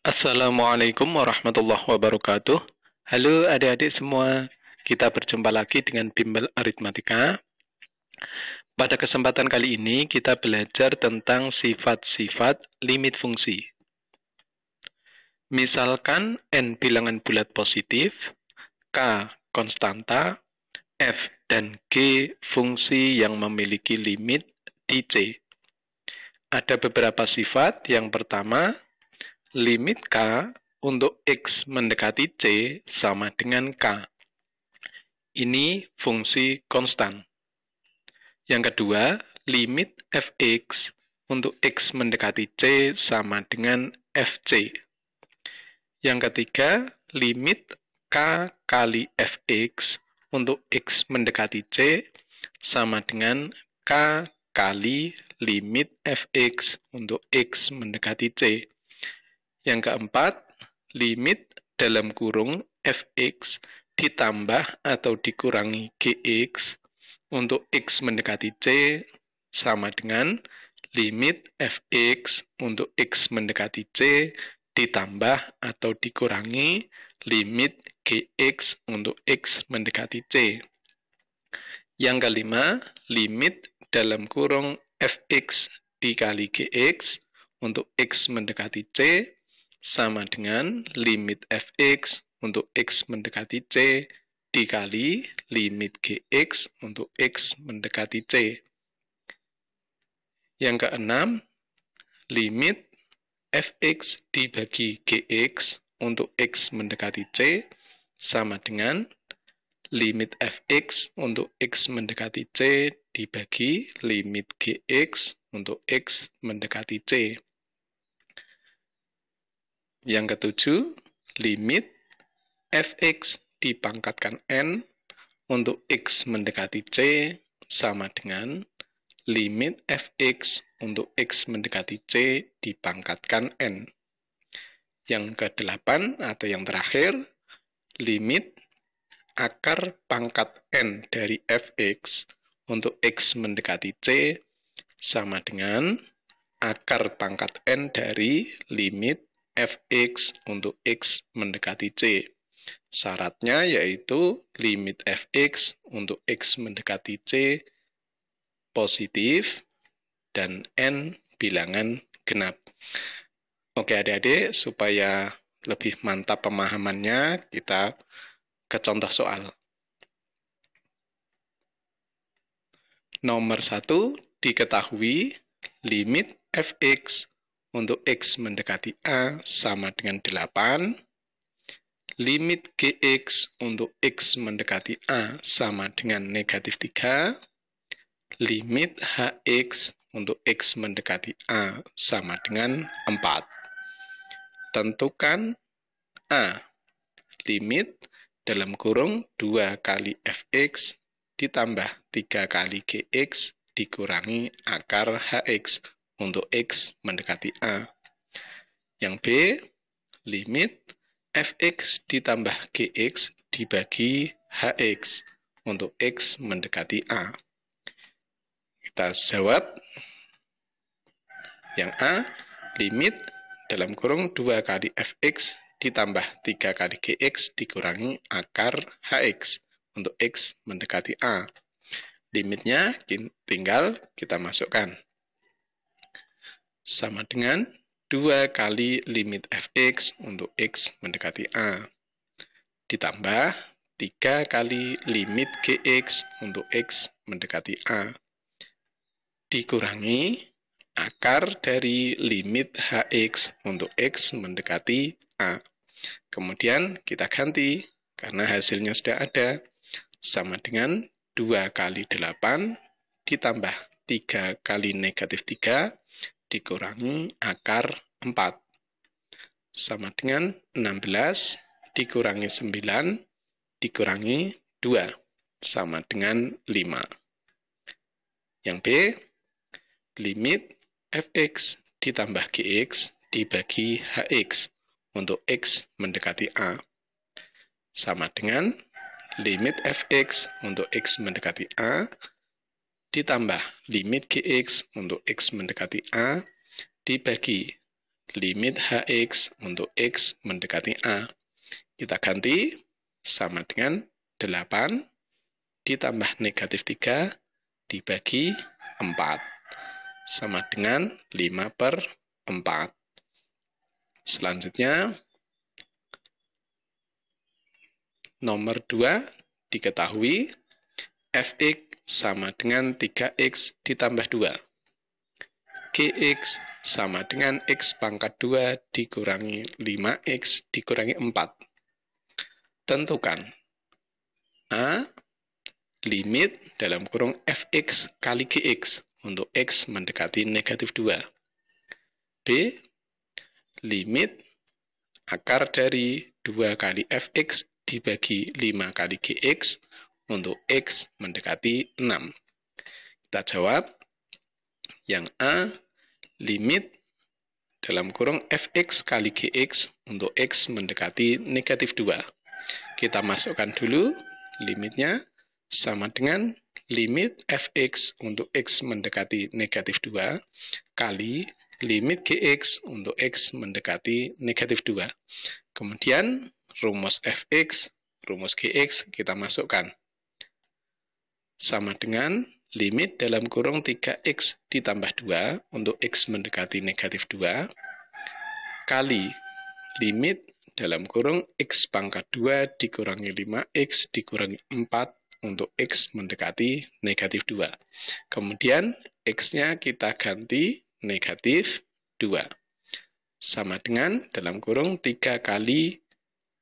Assalamualaikum warahmatullahi wabarakatuh. Halo adik-adik semua, kita berjumpa lagi dengan Bimbel Aritmatika. Pada kesempatan kali ini kita belajar tentang sifat-sifat limit fungsi. Misalkan N bilangan bulat positif, K konstanta, F dan G fungsi yang memiliki limit di C. Ada beberapa sifat. Yang pertama, limit K untuk X mendekati C sama dengan K. Ini fungsi konstan. Yang kedua, limit Fx untuk X mendekati C sama dengan Fc. Yang ketiga, limit K kali Fx untuk X mendekati C sama dengan K kali limit Fx untuk X mendekati C. Yang keempat, limit dalam kurung Fx ditambah atau dikurangi Gx untuk X mendekati C sama dengan limit Fx untuk X mendekati C ditambah atau dikurangi limit Gx untuk X mendekati C. Yang kelima, limit dalam kurung Fx dikali Gx untuk X mendekati C sama dengan limit Fx untuk X mendekati C dikali limit Gx untuk X mendekati C. Yang keenam, limit Fx dibagi Gx untuk X mendekati C sama dengan limit Fx untuk X mendekati C dibagi limit Gx untuk X mendekati C. Yang ketujuh, limit Fx dipangkatkan N untuk X mendekati C sama dengan limit Fx untuk X mendekati C dipangkatkan N. Yang kedelapan atau yang terakhir, limit akar pangkat N dari Fx untuk X mendekati C sama dengan akar pangkat N dari limit Fx untuk X mendekati C. Syaratnya yaitu limit Fx untuk X mendekati C positif dan N bilangan genap. Oke adik-adik, supaya lebih mantap pemahamannya, kita ke contoh soal. Nomor 1, diketahui limit Fx untuk X mendekati A sama dengan 8, limit Gx untuk X mendekati A sama dengan negatif 3, limit Hx untuk X mendekati A sama dengan 4. Tentukan A, limit dalam kurung 2 kali Fx ditambah 3 kali Gx dikurangi akar Hx untuk X mendekati A. Yang B, limit Fx ditambah Gx dibagi Hx untuk X mendekati A. Kita jawab. Yang A, limit dalam kurung 2 kali Fx ditambah 3 kali Gx dikurangi akar Hx untuk X mendekati A. Limitnya tinggal kita masukkan. Sama dengan 2 kali limit Fx untuk X mendekati A. Ditambah 3 kali limit Gx untuk X mendekati A. Dikurangi akar dari limit Hx untuk X mendekati A. Kemudian kita ganti, karena hasilnya sudah ada. Sama dengan 2 kali 8 ditambah 3 kali negatif 3 dikurangi akar 4. Sama dengan 16 dikurangi 9 dikurangi 2. Sama dengan 5. Yang B, limit Fx ditambah Gx dibagi Hx untuk X mendekati A. Sama dengan limit Fx untuk X mendekati A ditambah limit Gx untuk X mendekati A dibagi limit hx untuk x mendekati a. Kita ganti sama dengan 8 ditambah negatif 3 dibagi 4. Sama dengan 5/4. Selanjutnya, nomor 2 diketahui fx sama dengan 3x ditambah 2. Gx sama dengan x pangkat 2 dikurangi 5x dikurangi 4. Tentukan A, limit dalam kurung fx kali gx untuk x mendekati negatif 2. B, limit akar dari 2 kali fx dibagi 5 kali gx untuk x mendekati 6. Kita jawab yang A, limit dalam kurung fx kali gx untuk x mendekati negatif 2. Kita masukkan dulu limitnya sama dengan limit fx untuk x mendekati negatif 2 kali limit gx untuk x mendekati negatif 2. Kemudian rumus fx, rumus gx kita masukkan. Sama dengan limit dalam kurung 3x ditambah 2 untuk x mendekati negatif 2 kali limit dalam kurung x pangkat 2 dikurangi 5x dikurangi 4 untuk x mendekati negatif 2. Kemudian x-nya kita ganti negatif 2. Sama dengan dalam kurung 3 kali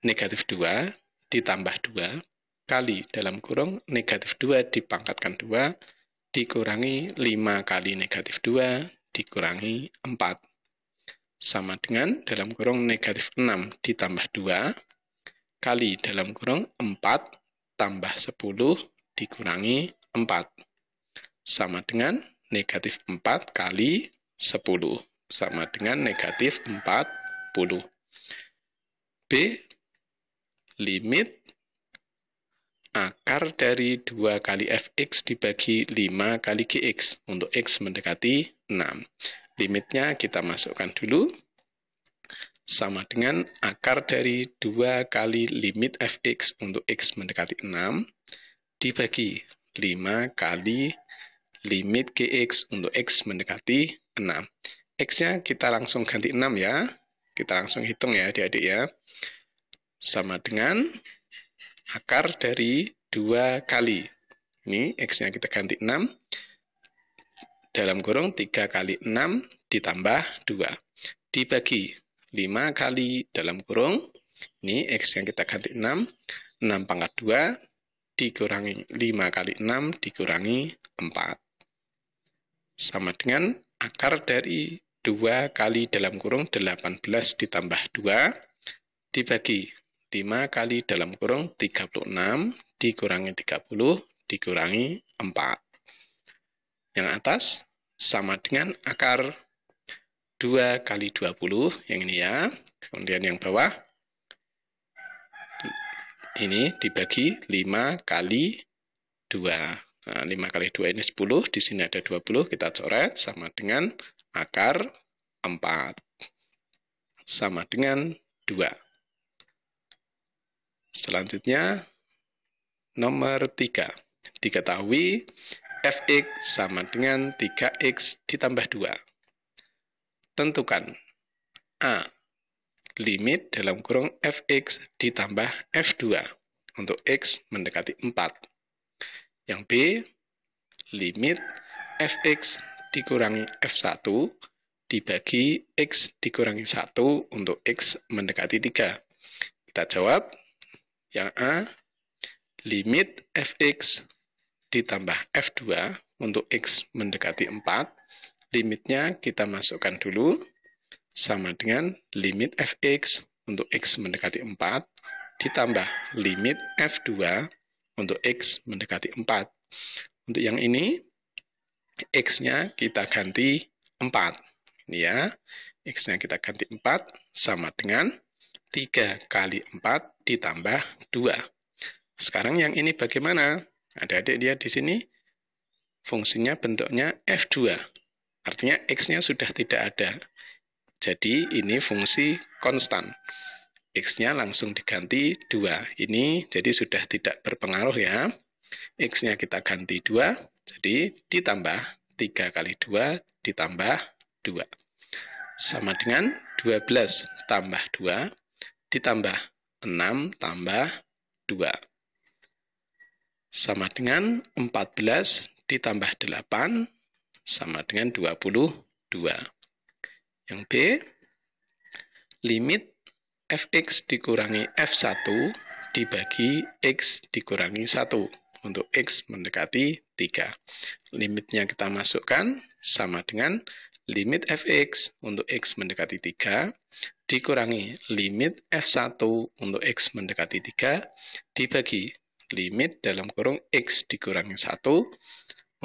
negatif 2 ditambah 2 kali dalam kurung negatif 2 dipangkatkan 2 dikurangi 5 kali negatif 2 dikurangi 4. Sama dengan dalam kurung negatif 6 ditambah 2 kali dalam kurung 4 tambah 10 dikurangi 4. Sama dengan negatif 4 kali 10. Sama dengan negatif 40. B, limit akar dari 2 kali fx dibagi 5 kali gx untuk x mendekati 6. Limitnya kita masukkan dulu. Sama dengan akar dari 2 kali limit fx untuk x mendekati 6 dibagi 5 kali limit gx untuk x mendekati 6. X-nya kita langsung ganti 6 ya. Kita langsung hitung ya adik-adik ya. Sama dengan akar dari 2 kali. Ini X-nya kita ganti 6. Dalam kurung 3 kali 6 ditambah 2. Dibagi 5 kali dalam kurung. Ini X yang kita ganti 6. 6 pangkat 2 dikurangi 5 kali 6 dikurangi 4. Sama dengan akar dari 2 kali dalam kurung 18 ditambah 2 dibagi 5 kali dalam kurung 36 dikurangi 30 dikurangi 4. Yang atas sama dengan akar 2 kali 20 yang ini ya. Kemudian yang bawah ini dibagi 5 kali 2. Nah, 5 kali 2 ini 10, di sini ada 20, kita coret sama dengan akar 4. Sama dengan 2. Selanjutnya, nomor 3. Diketahui fx sama dengan 3x ditambah 2. Tentukan A, limit dalam kurung fx ditambah f2 untuk x mendekati 4. Yang B, limit fx dikurangi f1 dibagi x dikurangi 1 untuk x mendekati 3. Kita jawab yang A, limit fx ditambah f2 untuk x mendekati 4. Limitnya kita masukkan dulu sama dengan limit fx untuk x mendekati 4 ditambah limit f2 untuk x mendekati 4. Untuk yang ini, x-nya kita ganti 4. Ini ya, x-nya kita ganti 4 sama dengan 3 kali 4 ditambah 2. Sekarang yang ini bagaimana? Adik-adik lihat di sini, fungsinya bentuknya f2. Artinya x-nya sudah tidak ada. Jadi ini fungsi konstan. X-nya langsung diganti 2. Ini jadi sudah tidak berpengaruh ya. X-nya kita ganti 2, jadi ditambah 3 kali 2 ditambah 2. Sama dengan 12 tambah 2 ditambah 6 tambah 2. Sama dengan 14 ditambah 8 sama dengan 22. Yang B, limit fx dikurangi f1 dibagi x dikurangi 1 untuk x mendekati 3. Limitnya kita masukkan sama dengan limit fx untuk x mendekati 3 dikurangi limit f1 untuk x mendekati 3 dibagi limit dalam kurung x dikurangi 1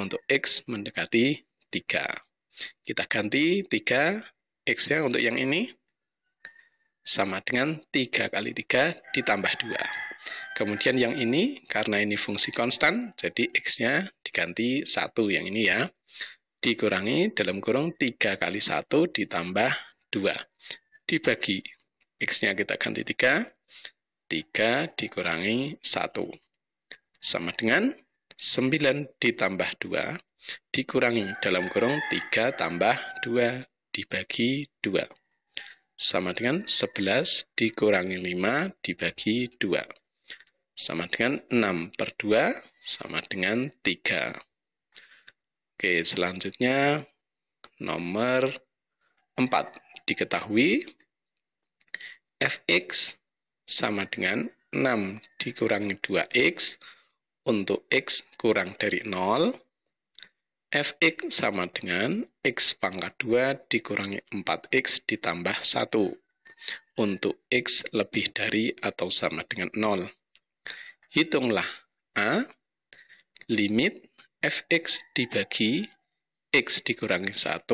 untuk x mendekati 3. Kita ganti 3, x-nya untuk yang ini sama dengan 3 kali 3 ditambah 2. Kemudian yang ini, karena ini fungsi konstan, jadi x-nya diganti 1 yang ini ya. Dikurangi dalam kurung 3 kali 1 ditambah 2. Dibagi, x-nya kita ganti 3, 3 dikurangi 1. Sama dengan 9 ditambah 2, dikurangi dalam kurung 3 tambah 2 dibagi 2. Sama dengan 11 dikurangi 5 dibagi 2. Sama dengan 6 per 2 sama dengan 3. Oke, selanjutnya nomor 4. Diketahui fx sama dengan 6 dikurangi 2x untuk x kurang dari 0. Fx sama dengan x pangkat 2 dikurangi 4x ditambah 1 untuk x lebih dari atau sama dengan 0. Hitunglah A, limit fx dibagi x dikurangi 1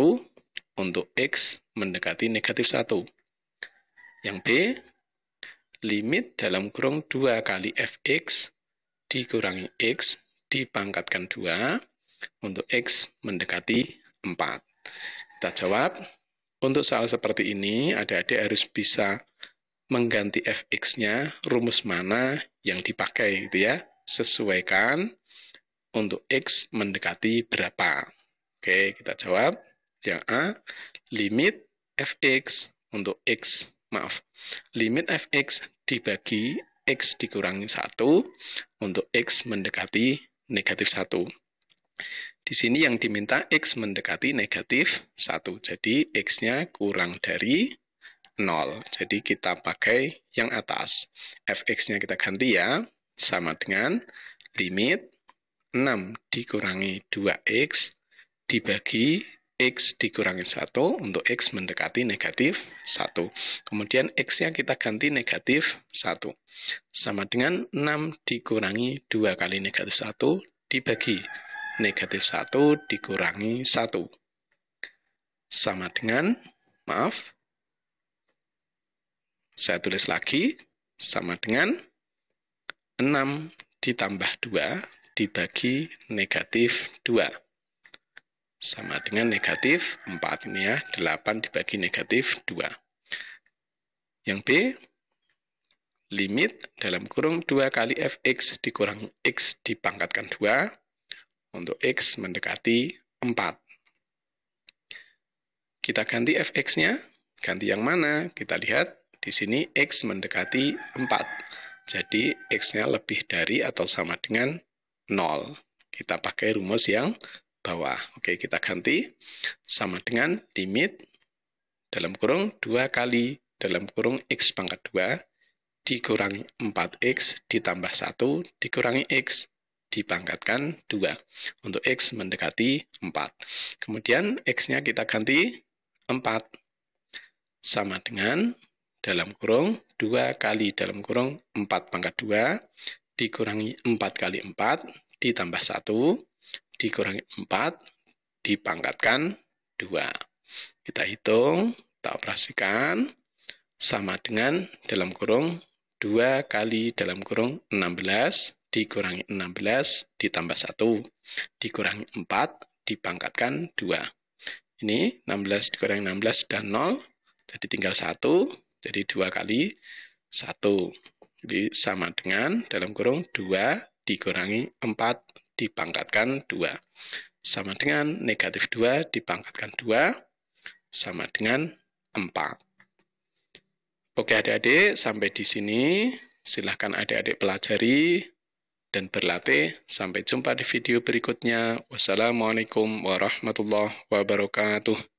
untuk x mendekati negatif 1. Yang B, limit dalam kurung 2 kali fx dikurangi x dipangkatkan 2 untuk x mendekati 4. Kita jawab, untuk soal seperti ini, adik-adik harus bisa mengganti fx-nya, rumus mana yang dipakai, gitu ya. Sesuaikan untuk x mendekati berapa. Oke, kita jawab. Yang A, limit fx untuk x, limit fx dibagi x dikurangi 1 untuk x mendekati negatif 1. Di sini yang diminta x mendekati negatif 1. Jadi x-nya kurang dari 0. Jadi kita pakai yang atas. Fx-nya kita ganti ya. Sama dengan limit 6 dikurangi 2x dibagi x dikurangi 1 untuk x mendekati negatif 1. Kemudian x-nya kita ganti negatif 1. Sama dengan 6 dikurangi 2 kali negatif 1 dibagi negatif 1 dikurangi 1. Sama dengan, saya tulis lagi, sama dengan 6 ditambah 2 dibagi negatif 2. Sama dengan negatif 4. Ini ya, 8 dibagi negatif 2. Yang B, limit dalam kurung 2 kali fx dikurangi x dipangkatkan 2 untuk x mendekati 4. Kita ganti fx-nya. Ganti yang mana? Kita lihat di sini x mendekati 4. Jadi x-nya lebih dari atau sama dengan 0. Kita pakai rumus yang bawah. Oke, kita ganti. Sama dengan limit dalam kurung 2 kali dalam kurung x pangkat 2 dikurangi 4x ditambah 1 dikurangi x dipangkatkan 2 untuk x mendekati 4. Kemudian x-nya kita ganti 4 sama dengan dalam kurung 2 kali dalam kurung 4 pangkat 2 dikurangi 4 kali 4 ditambah 1 dikurangi 4 dipangkatkan 2. Kita hitung, kita operasikan sama dengan dalam kurung 2 kali dalam kurung 16 dikurangi 16 ditambah 1 dikurangi 4 dipangkatkan 2. Ini 16 dikurangi 16 dan 0 Jadi tinggal 1, jadi 2 kali 1. Jadi sama dengan dalam kurung 2 dikurangi 4 dipangkatkan 2. Sama dengan negatif 2 dipangkatkan 2 sama dengan 4. Oke adik-adik, sampai di sini. Silahkan adik-adik pelajari dan berlatih. Sampai jumpa di video berikutnya. Wassalamualaikum warahmatullahi wabarakatuh.